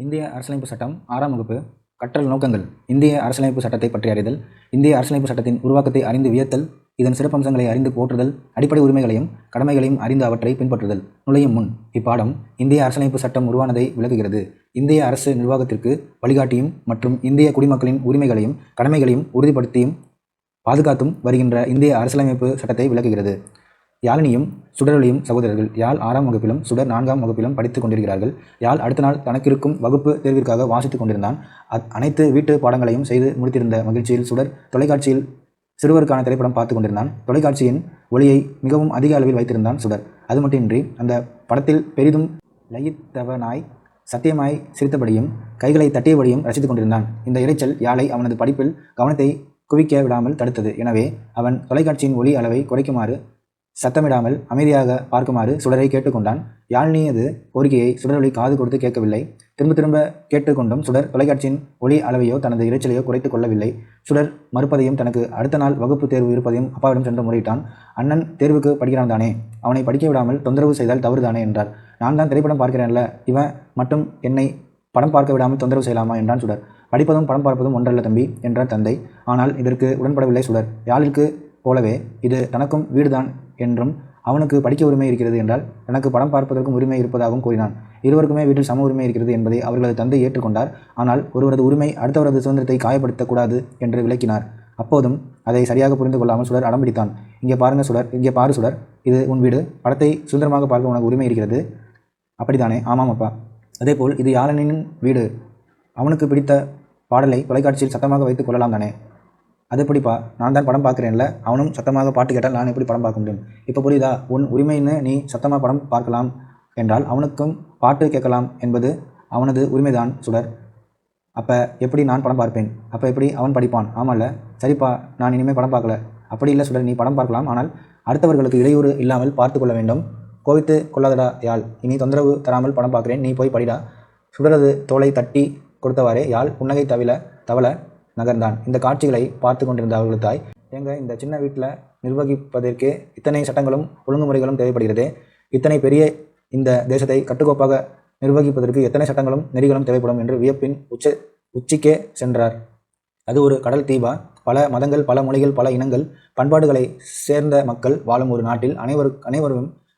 இந்திய அரசியலமைப்பு சட்டம் 6ஆம் வகுப்பு. கற்றல் நோக்கங்கள். இந்திய அரசியலமைப்பு சட்டத்தை பற்றி அறிதல். இந்திய அரசியலமைப்பு சட்டத்தின் உருவாக்கத்தை அறிந்து வியத்தல். இதன் சிறப்பம்சங்களை அறிந்து போற்றுதல். அடிப்படை உரிமைகளையும் கடமைகளையும் அறிந்து அவற்றை பின்பற்றுதல். நுழையும் முன் இப்பாடம் இந்திய அரசியலமைப்பு சட்டம் உருவானதை விளக்குகிறது. இந்திய அரசு நிர்வாகத்திற்கு வழிகாட்டியும் மற்றும் இந்திய குடிமக்களின் உரிமைகளையும் கடமைகளையும் உறுதிப்படுத்தியும் பாதுகாத்தும் வருகின்ற இந்திய அரசியலமைப்பு சட்டத்தை விளக்குகிறது. யாழினியும் சுடரொலியும் சகோதரர்கள் யாழ் 6ஆம் வகுப்பிலும் சுடர் 4ஆம் வகுப்பிலும் படித்துக் கொண்டிருக்கிறார்கள். யாழ் அடுத்த நாள் தனக்கிருக்கும் வகுப்பு தேர்விற்காக வாசித்துக் கொண்டிருந்தான். அனைத்து வீட்டு பாடங்களையும் செய்து முடித்திருந்த மகிழ்ச்சியில் சுடர் தொலைக்காட்சியில் சிறுவருக்கான திரைப்படம் பார்த்து கொண்டிருந்தான். தொலைக்காட்சியின் ஒளியை மிகவும் அதிக அளவில் வைத்திருந்தான் சுடர். அது மட்டுமின்றி அந்த படத்தில் பெரிதும் லயித்தவனாய் சத்தியமாய் சிரித்தபடியும் கைகளை தட்டியபடியும் ரசித்துக் கொண்டிருந்தான். இந்த இரைச்சல் யாழை அவனது படிப்பில் கவனத்தை குவிக்க விடாமல் தடுத்தது. எனவே அவன் தொலைக்காட்சியின் ஒளி அளவை குறைக்குமாறு சத்தமிடாமல் அமைதியாக பார்க்குமாறு சுடரை கேட்டுக்கொண்டான். யாழினியது கோரிக்கையை சுடரொலி காது கொடுத்து கேட்கவில்லை. திரும்ப திரும்ப கேட்டுக்கொண்டும் சுடர் தொலைக்காட்சியின் ஒளி அளவையோ தனது இரைச்சலையோ குறைத்துக் கொள்ளவில்லை. சுடர் மறுப்பதையும் தனக்கு அடுத்த நாள் வகுப்பு தேர்வு இருப்பதையும் அப்பாவிடம் சென்று முறையிட்டான். அண்ணன் தேர்வுக்கு படிக்கிறான் தானே, அவனை படிக்க விடாமல் தொந்தரவு செய்தால் தவறுதானே என்றார். நான் தான் திரைப்படம் பார்க்கிறேன்ல, இவன் மட்டும் என்னை படம் பார்க்க விடாமல் தொந்தரவு செய்யலாமா என்றான் சுடர். படிப்பதும் படம் பார்ப்பதும் ஒன்றல்ல தம்பி என்றார் தந்தை. ஆனால் இதற்கு உடன்படவில்லை சுடர். யாழிற்கு போலவே இது தனக்கும் வீடுதான் என்றும் அவனுக்கு படிக்க உரிமை இருக்கிறது என்றால் தனக்கு படம் பார்ப்பதற்கும் உரிமை இருப்பதாகவும் கூறினான். இருவருக்குமே வீட்டில் சம உரிமை இருக்கிறது என்பதை அவர்களது தந்தை ஏற்றுக்கொண்டார். ஆனால் ஒருவரது உரிமை அடுத்தவரது சுதந்திரத்தை காயப்படுத்தக்கூடாது என்று விளக்கினார். அப்போதும் அதை சரியாக புரிந்து கொள்ளாமல் சுடர் அடம்பிடித்தான். இங்கே பாரு சுடர், இது உன் வீடு, படத்தை சுதந்திரமாக பார்க்க உனக்கு உரிமை இருக்கிறது, அப்படித்தானே? ஆமாம் அப்பா. அதேபோல் இது யாழனின் வீடு, அவனுக்கு பிடித்த பாடலை தொலைக்காட்சியில் சத்தமாக வைத்துக் கொள்ளலாம் தானே? அது எப்படிப்பா? நான் தான் படம் பார்க்குறேன்ல, அவனும் சத்தமாக பாட்டு கேட்டால் நான் எப்படி படம் பார்க்க முடியும்? இப்போ புரியுதா? உன் உரிமைன்னு நீ சத்தமாக படம் பார்க்கலாம் என்றால் அவனுக்கும் பாட்டு கேட்கலாம் என்பது அவனது உரிமைதான் சுடர். அப்போ எப்படி நான் படம் பார்ப்பேன்? அப்போ எப்படி அவன் படிப்பான்? ஆமாம்ல. சரிப்பா, நான் இனிமேல் படம் பார்க்கல. அப்படி இல்லை சுடர், நீ படம் பார்க்கலாம், ஆனால் அடுத்தவர்களுக்கு இடையூறு இல்லாமல் பார்த்து கொள்ள வேண்டும். கோவித்து கொள்ளாதடா யாழ், இனி தொந்தரவு தராமல் படம் பார்க்குறேன், நீ போய் படிடா. சுடரது தோலை தட்டி கொடுத்தவாறே யாழ் புன்னகை தவள நகர்ந்தான். இந்த காட்சிகளை பார்த்து கொண்டிருந்த அவர்கள் தாய், எங்க இந்த சின்ன வீட்டில் நிர்வகிப்பதற்கே இத்தனை சட்டங்களும் ஒழுங்குமுறைகளும் தேவைப்படுகிறது, இத்தனை பெரிய இந்த தேசத்தை கட்டுக்கோப்பாக நிர்வகிப்பதற்கு எத்தனை சட்டங்களும் நெறிகளும் தேவைப்படும் என்று வியப்பின் உச்சிக்கே சென்றார். அது ஒரு கடல் தீபா? பல மதங்கள், பல மொழிகள், பல இனங்கள், பண்பாடுகளை சேர்ந்த மக்கள் வாழும் ஒரு நாட்டில்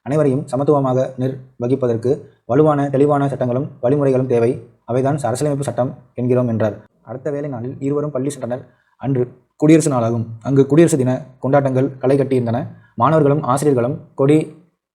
அனைவரையும் சமத்துவமாக நிர்வகிப்பதற்கு வலுவான தெளிவான சட்டங்களும் வழிமுறைகளும் தேவை. அவைதான் அரசியலமைப்பு சட்டம் என்கிறோம் என்றார். அடுத்த வேலை நாளில் இருவரும் பள்ளி சென்றனர். அன்று குடியரசு நாளாகும். அங்கு குடியரசு தின கொண்டாட்டங்கள் களை கட்டியிருந்தன. மாணவர்களும் ஆசிரியர்களும் கொடி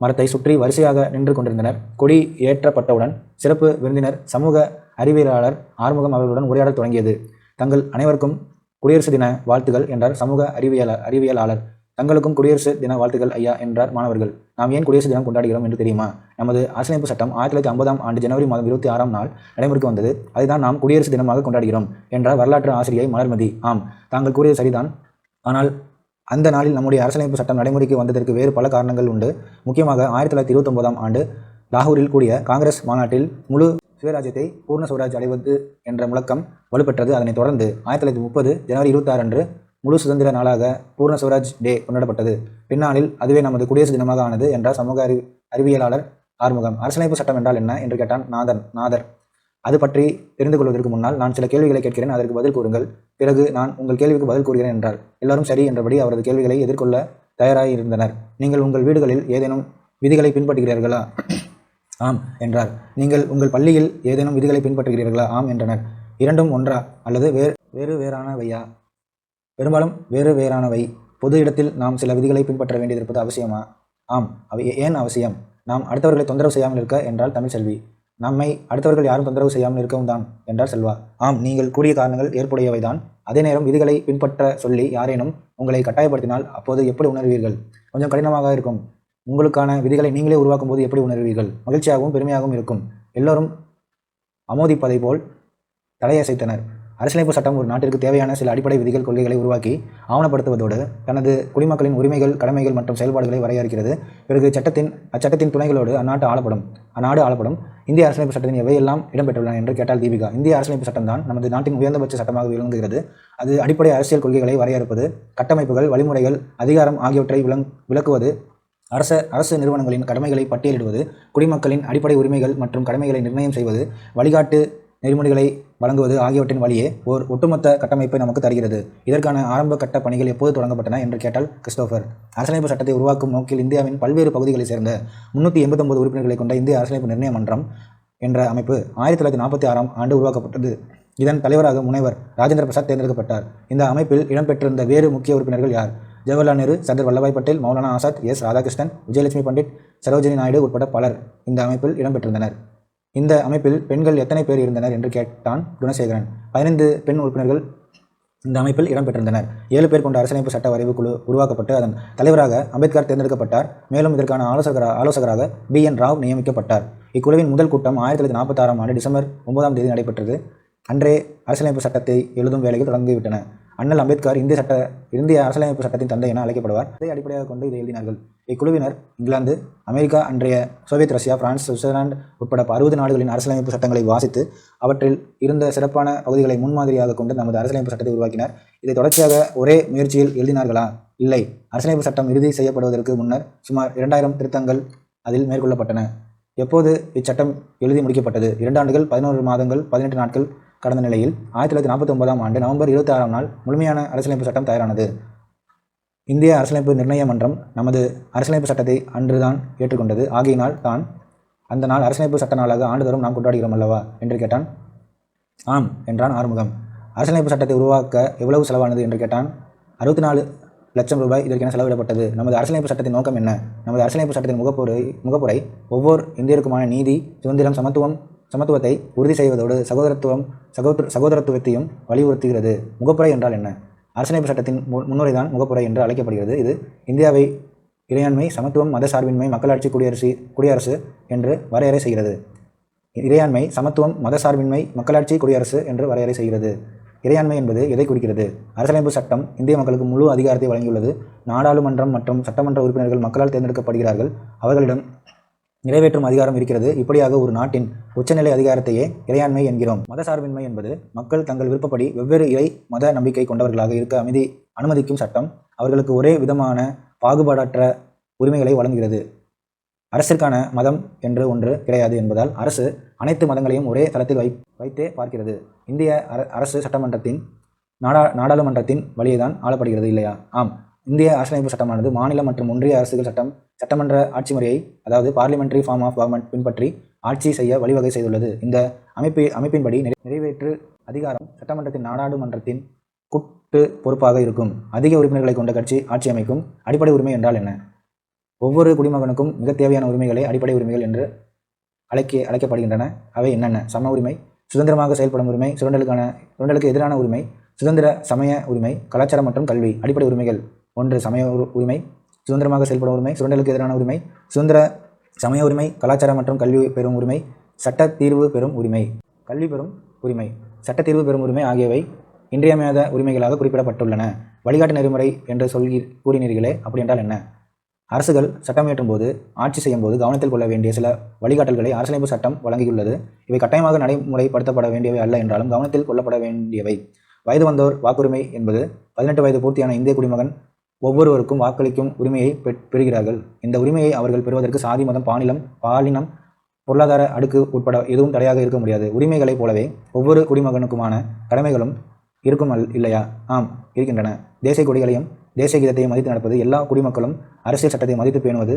மரத்தை சுற்றி வரிசையாக நின்று கொண்டிருந்தனர். கொடி ஏற்றப்பட்டவுடன் சிறப்பு விருந்தினர் சமூக அறிவியலாளர் ஆறுமுகம் அவர்களுடன் உரையாடல் தொடங்கியது. தங்கள் அனைவருக்கும் குடியரசு தின வாழ்த்துகள் என்றார் சமூக அறிவியலாளர். தங்களுக்கும் குடியரசு தின வாழ்த்துக்கள் ஐயா என்றார் மாணவர்கள். நாம் ஏன் குடியரசு தினம் கொண்டாடுகிறோம் என்று தெரியுமா? நமது அரசியலமைப்பு சட்டம் 1950ஆம் ஆண்டு ஜனவரி மாதம் 26ஆம் நாள் நடைமுறைக்கு வந்தது. அதுதான் நாம் குடியரசு தினமாக கொண்டாடுகிறோம் என்றார் வரலாற்று ஆசிரியை மலர்மதி. ஆம், தாங்கள் கூறியது சரிதான். ஆனால் அந்த நாளில் நம்முடைய அரசியலமைப்பு சட்டம் நடைமுறைக்கு வந்ததற்கு வேறு பல காரணங்கள் உண்டு. முக்கியமாக 1929ஆம் ஆண்டு லாகூரில் கூடிய காங்கிரஸ் மாநாட்டில் முழு சுயராஜ்யத்தை பூர்ண சுவராஜ் அடைவது என்ற முழக்கம் வலுப்பெற்றது. அதனைத் தொடர்ந்து 1930 ஜனவரி 26 அன்று முழு சுதந்திர நாளாக பூர்ண சுவராஜ் டே கொண்டாடப்பட்டது. பின்னாளில் அதுவே நமது குடியரசு தினமாக ஆனது என்றார் சமூக அறிவியலாளர் ஆறுமுகம். அரசியலமைப்பு சட்டம் என்றால் என்ன என்று கேட்டான் நாதர். அது பற்றி தெரிந்து கொள்வதற்கு முன்னால் நான் சில கேள்விகளை கேட்கிறேன், அதற்கு பதில் கூறுங்கள், பிறகு நான் உங்கள் கேள்விக்கு பதில் கூறுகிறேன் என்றார். எல்லாரும் சரி என்றபடி அவரது கேள்விகளை எதிர்கொள்ள தயாராயிருந்தனர். நீங்கள் உங்கள் வீடுகளில் ஏதேனும் விதிகளை பின்பற்றுகிறீர்களா? ஆம் என்றார். நீங்கள் உங்கள் பள்ளியில் ஏதேனும் விதிகளை பின்பற்றுகிறீர்களா? ஆம் என்றனர். இரண்டும் ஒன்றா அல்லது வேறானவையா? பெரும்பாலும் வேறானவை. பொது இடத்தில் நாம் சில விதிகளை பின்பற்ற வேண்டியிருப்பது அவசியமா? ஆம். அவை ஏன் அவசியம்? நாம் அடுத்தவர்களை தொந்தரவு செய்யாமல் இருக்க என்றால் தமிழ்செல்வி. நம்மை அடுத்தவர்கள் யாரும் தொந்தரவு செய்யாமல் இருக்கவும் தான் என்றார் செல்வா. ஆம், நீங்கள் கூறிய காரணங்கள் ஏற்புடையவைதான். அதே நேரம் விதிகளை பின்பற்ற சொல்லி யாரேனும் உங்களை கட்டாயப்படுத்தினால் அப்போது எப்படி உணர்வீர்கள்? கொஞ்சம் கடினமாக இருக்கும். உங்களுக்கான விதிகளை நீங்களே உருவாக்கும் போது எப்படி உணர்வீர்கள்? மகிழ்ச்சியாகவும் பெருமையாகவும் இருக்கும். எல்லோரும் அமோதிப்பதை போல் தலையசைத்தனர். அரசியலமைப்பு சட்டம் ஒரு நாட்டிற்கு தேவையான சில அடிப்படை விதிகள் கொள்கைகளை உருவாக்கி ஆவணப்படுத்துவதோடு தனது குடிமக்களின் உரிமைகள் கடமைகள் மற்றும் செயல்பாடுகளை வரையறுக்கிறது. பிறகு அச்சட்டத்தின் துணைகளோடு அந்நாடு ஆளப்படும். இந்திய அரசியலமைப்பு சட்டத்தின் எவையெல்லாம் இடம்பெற்றுள்ளன என்று கேட்டால் தீபிகா, இந்திய அரசியலமைப்பு சட்டம் தான் நமது நாட்டின் உயர்ந்தபட்ச சட்டமாக விளங்குகிறது. அது அடிப்படை அரசியல் கொள்கைகளை வரையறுப்பது, கட்டமைப்புகள், வழிமுறைகள், அதிகாரம் ஆகியவற்றை விளக்குவது, அரசு நிறுவனங்களின் கடமைகளை பட்டியலிடுவது, குடிமக்களின் அடிப்படை உரிமைகள் மற்றும் கடமைகளை நிர்ணயம் செய்வது, வழிகாட்டு நெறிமுறைகளை வழங்குவது ஆகியவற்றின் வழியே ஓர் ஒட்டுமொத்த கட்டமைப்பை நமக்கு தருகிறது. இதற்கான ஆரம்ப கட்ட பணிகள் எப்போது தொடங்கப்பட்டன என்று கேட்டால் கிறிஸ்டோபர். அரசியலமைப்பு சட்டத்தை உருவாக்கும் நோக்கில் இந்தியாவின் பல்வேறு பகுதிகளைச் சேர்ந்த 389 உறுப்பினர்களை கொண்ட இந்திய அரசியலமைப்பு நிர்ணய மன்றம் என்ற அமைப்பு 1946ஆம் ஆண்டு உருவாக்கப்பட்டது. இதன் தலைவராக முனைவர் ராஜேந்திர பிரசாத் தேர்ந்தெடுக்கப்பட்டார். இந்த அமைப்பில் இடம்பெற்றிருந்த வேறு முக்கிய உறுப்பினர்கள் யார்? ஜவஹர்லால் நேரு, சர்தார் வல்லபாய் பட்டேல், மௌலானா ஆசாத், எஸ் ராதாகிருஷ்ணன், விஜயலட்சுமி பண்டிட், சரோஜினி நாயுடு உட்பட பலர் இந்த அமைப்பில் இடம்பெற்றிருந்தனர். இந்த அமைப்பில் பெண்கள் எத்தனை பேர் இருந்தனர் என்று கேட்டான் குணசேகரன். 15 பெண் உறுப்பினர்கள் இந்த அமைப்பில் இடம்பெற்றிருந்தனர். 7 பேர் கொண்ட அரசியலமைப்பு சட்ட வரைவு குழு உருவாக்கப்பட்டு அதன் தலைவராக அம்பேத்கர் தேர்ந்தெடுக்கப்பட்டார். மேலும் இதற்கான ஆலோசகராக BN ராவ் நியமிக்கப்பட்டார். இக்குழுவின் முதல் கூட்டம் 1946ஆம் ஆண்டு டிசம்பர் 9ஆம் தேதி நடைபெற்றது. அன்றே அரசியலமைப்பு சட்டத்தை எழுதும் வேலைகள் தொடங்கிவிட்டன. அண்ணல் அம்பேத்கர் இந்திய அரசியலமைப்பு சட்டத்தின் தந்தை என அழைக்கப்படுவார். இதை அடிப்படையாக கொண்டு இதை எழுதினார்கள். இக்குழுவினர் இங்கிலாந்து, அமெரிக்கா, அன்றைய சோவியத் ரஷ்யா, பிரான்ஸ், சுவிட்சர்லாந்து உட்பட 60 நாடுகளின் அரசியலமைப்பு சட்டங்களை வாசித்து அவற்றில் இருந்த சிறப்பான பகுதிகளை முன்மாதிரியாக கொண்டு நமது அரசியலமைப்பு சட்டத்தை உருவாக்கினர். இதை தொடர்ச்சியாக ஒரே முயற்சியில் எழுதினார்களா? இல்லை. அரசியலமைப்பு சட்டம் இறுதி செய்யப்படுவதற்கு முன்னர் சுமார் 2000 திருத்தங்கள் அதில் மேற்கொள்ளப்பட்டன. எப்போது இச்சட்டம் எழுதி முடிக்கப்பட்டது? 2 ஆண்டுகள் 11 மாதங்கள் 18 நாட்கள் கடந்த நிலையில் 1949ஆம் ஆண்டு நவம்பர் 26ஆம் நாள் முழுமையான அரசியலமைப்பு சட்டம் தயாரானது. இந்திய அரசியலமைப்பு நிர்ணய மன்றம் நமது அரசியலமைப்பு சட்டத்தை அன்றுதான் ஏற்றுக்கொண்டது. ஆகையினால் தான் அந்த நாள் அரசியலமைப்பு சட்ட நாளாக ஆண்டுதோறும் நாம் கொண்டாடுகிறோம் அல்லவா என்று கேட்டான். ஆம் என்றான் ஆறுமுகம். அரசியலமைப்பு சட்டத்தை உருவாக்க எவ்வளவு செலவானது என்று கேட்டான். 64 லட்சம் ரூபாய் இதற்கென செலவிடப்பட்டது. நமது அரசியலமைப்பு சட்டத்தின் நோக்கம் என்ன? நமது அரசியலமைப்பு சட்டத்தின் முகப்புரை ஒவ்வொரு இந்தியருக்குமான நீதி, சுதந்திரம், சமத்துவத்தை உறுதி செய்வதோடு சகோதரத்துவத்தையும் வலியுறுத்துகிறது. முகப்புரை என்றால் என்ன? அரசியலமைப்பு சட்டத்தின் முன்னுரைதான் முகப்புரை என்று அழைக்கப்படுகிறது. இது இந்தியாவை இறையாண்மை, சமத்துவம், மத சார்பின்மை, மக்களாட்சி, குடியரசு என்று வரையறை செய்கிறது. இறையாண்மை, சமத்துவம், மத சார்பின்மை, மக்களாட்சி, குடியரசு என்று வரையறை செய்கிறது. இறையாண்மை என்பது எதை குறிக்கிறது? அரசியலமைப்பு சட்டம் இந்திய மக்களுக்கு முழு அதிகாரத்தை வழங்கியுள்ளது. நாடாளுமன்றம் மற்றும் சட்டமன்ற உறுப்பினர்கள் மக்களால் தேர்ந்தெடுக்கப்படுகிறார்கள். அவர்களிடம் நிறைவேற்றும் அதிகாரம் இருக்கிறது. இப்படியாக ஒரு நாட்டின் உச்சநிலை அதிகாரத்தையே இறையாண்மை என்கிறோம். மத சார்பின்மை என்பது மக்கள் தங்கள் விருப்பப்படி வெவ்வேறு இறை மத நம்பிக்கை கொண்டவர்களாக இருக்க அனுமதிக்கும் சட்டம். அவர்களுக்கு ஒரே விதமான பாகுபாடற்ற உரிமைகளை வழங்குகிறது. அரசிற்கான மதம் என்று ஒன்று கிடையாது என்பதால் அரசு அனைத்து மதங்களையும் ஒரே தளத்தில் வைத்தே பார்க்கிறது. இந்திய அரசு சட்டமன்றத்தின் நாடாளுமன்றத்தின் வழியேதான் ஆளப்படுகிறது இல்லையா? ஆம். இந்திய அரசியலமைப்பு சட்டமானது மாநில மற்றும் ஒன்றிய அரசுகள் சட்டமன்ற ஆட்சி முறையை, அதாவது பார்லிமெண்டரி ஃபார்ம் ஆஃப் கவர்மெண்ட் பின்பற்றி ஆட்சி செய்ய வழிவகை செய்துள்ளது. இந்த அமைப்பின்படி நிறைவேற்று அதிகாரம் சட்டமன்றத்தின் நாடாளுமன்றத்தின் கூட்டு பொறுப்பாக இருக்கும். அதிக உறுப்பினர்களை கொண்ட கட்சி ஆட்சி அமைக்கும். அடிப்படை உரிமை என்றால் என்ன? ஒவ்வொரு குடிமகனுக்கும் மிக தேவையான உரிமைகளை அடிப்படை உரிமைகள் என்று அழைக்கப்படுகின்றன. அவை என்னென்ன? சம உரிமை, சுதந்திரமாக செயல்படும் உரிமை, சுரண்டலுக்கு எதிரான உரிமை, சுதந்திர சமய உரிமை, கலாச்சாரம் மற்றும் கல்வி. அடிப்படை உரிமைகள்: 1. சமய உரிமை, சுதந்திரமாக செயல்படும் உரிமை, சுரண்டலுக்கு எதிரான உரிமை, சுதந்திர சமய உரிமை, கலாச்சாரம் மற்றும் கல்வி பெறும் உரிமை, சட்ட தீர்வு பெறும் உரிமை. கல்வி பெறும் உரிமை, சட்ட தீர்வு பெறும் உரிமை ஆகியவை இன்றியமையாத உரிமைகளாக குறிப்பிடப்பட்டுள்ளன. வழிகாட்டு நெறிமுறை என்று கூறினீர்களே, அப்படி என்றால் என்ன? அரசுகள் சட்டம் இயற்றும் போது, ஆட்சி செய்யும் போது கவனத்தில் கொள்ள வேண்டிய சில வழிகாட்டல்களை அரசியலமைப்பு சட்டம் வழங்கியுள்ளது. இவை கட்டாயமாக நடைமுறைப்படுத்தப்பட வேண்டியவை அல்ல என்றாலும் கவனத்தில் கொள்ளப்பட வேண்டியவை. வயது வந்தோர் வாக்குரிமை என்பது 18 வயது பூர்த்தியான இந்திய குடிமகன் ஒவ்வொருவருக்கும் வாக்களிக்கும் உரிமையை பெறுகிறார்கள். இந்த உரிமையை அவர்கள் பெறுவதற்கு சாதி, மதம், பாலினம், பொருளாதார அடுக்கு உட்பட எதுவும் தடையாக இருக்க முடியாது. உரிமைகளைப் போலவே ஒவ்வொரு குடிமகனுக்குமான கடமைகளும் இருக்கும் இல்லையா? ஆம், இருக்கின்றன. தேசிய கொடிகளையும் தேசிய கீதத்தையும் மதித்து நடப்பது, எல்லா குடிமக்களும் அரசியல் சட்டத்தை மதித்து பேணுவது,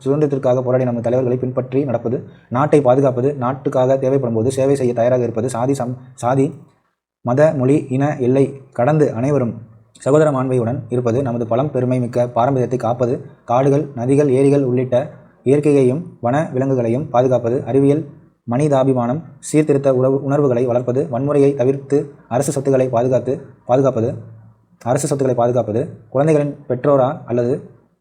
சுதந்திரத்திற்காக போராடி நமது தலைவர்களை பின்பற்றி நடப்பது, நாட்டை பாதுகாப்பது, நாட்டுக்காக தேவைப்படும் போது சேவை செய்ய தயாராக இருப்பது, சாதி மத மொழி இன எல்லை கடந்து அனைவரும் சகோதர மாண்பையுடன் இருப்பது, நமது பழம் பெருமை மிக்க பாரம்பரியத்தை காப்பது, காடுகள், நதிகள், ஏரிகள் உள்ளிட்ட இயற்கையையும் வன விலங்குகளையும் பாதுகாப்பது, அறிவியல், மனிதாபிமானம், சீர்திருத்த உணர்வுகளை வளர்ப்பது, வன்முறையை தவிர்த்து அரசு சொத்துக்களை பாதுகாப்பது, குழந்தைகளின் பெற்றோரா அல்லது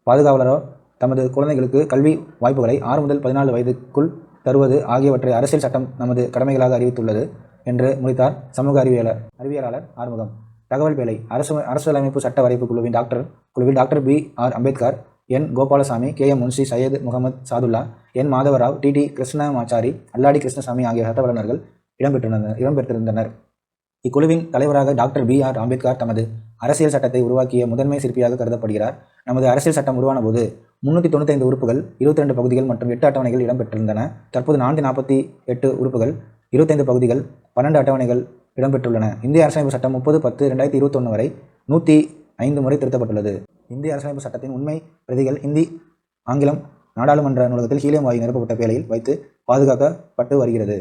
பாதுகாவலரோ தமது குழந்தைகளுக்கு கல்வி வாய்ப்புகளை 6 முதல் 14 வயதுக்குள் தருவது ஆகியவற்றை அரசியல் சட்டம் நமது கடமைகளாக அறிவித்துள்ளது என்று முடித்தார் சமூக அறிவியலாளர் ஆறுமுகம். தகவல் வேலை. அரசியலமைப்பு சட்ட வரைவு குழுவில் doctor B.R. Ambedkar, N. Gopalaswami, K.M. Munshi, Syed Mohammad Saadulla, N. Madhava Rao, T.T. Krishnamachari, Alladi Krishnaswamy ஆகிய சட்ட வல்லுநர்கள் இடம்பெற்றிருந்தனர். இக்குழுவின் தலைவராக டாக்டர் B.R. அம்பேத்கர் தமது அரசியல் சட்டத்தை உருவாக்கிய முதன்மை சிற்பியாக கருதப்படுகிறார். நமது அரசியல் சட்டம் உருவான போது 395 உறுப்புகள், 22 பகுதிகள் மற்றும் 8 அட்டவணைகள் இடம்பெற்றிருந்தன. தற்போது 448 உறுப்புகள், 25 பகுதிகள், 12 அட்டவணைகள் இடம்பெற்றுள்ளன. இந்திய அரசியலமைப்பு சட்டம் 30/10/2021 வரை 105 முறை திருத்தப்பட்டுள்ளது. இந்திய அரசியலமைப்பு சட்டத்தின் உண்மை பிரதிகள் இந்தி, ஆங்கிலம் நாடாளுமன்ற நூலகத்தில் ஹீலியம் வாயு நிரப்பப்பட்ட பேழையில் வைத்து பாதுகாக்கப்பட்டு வருகிறது.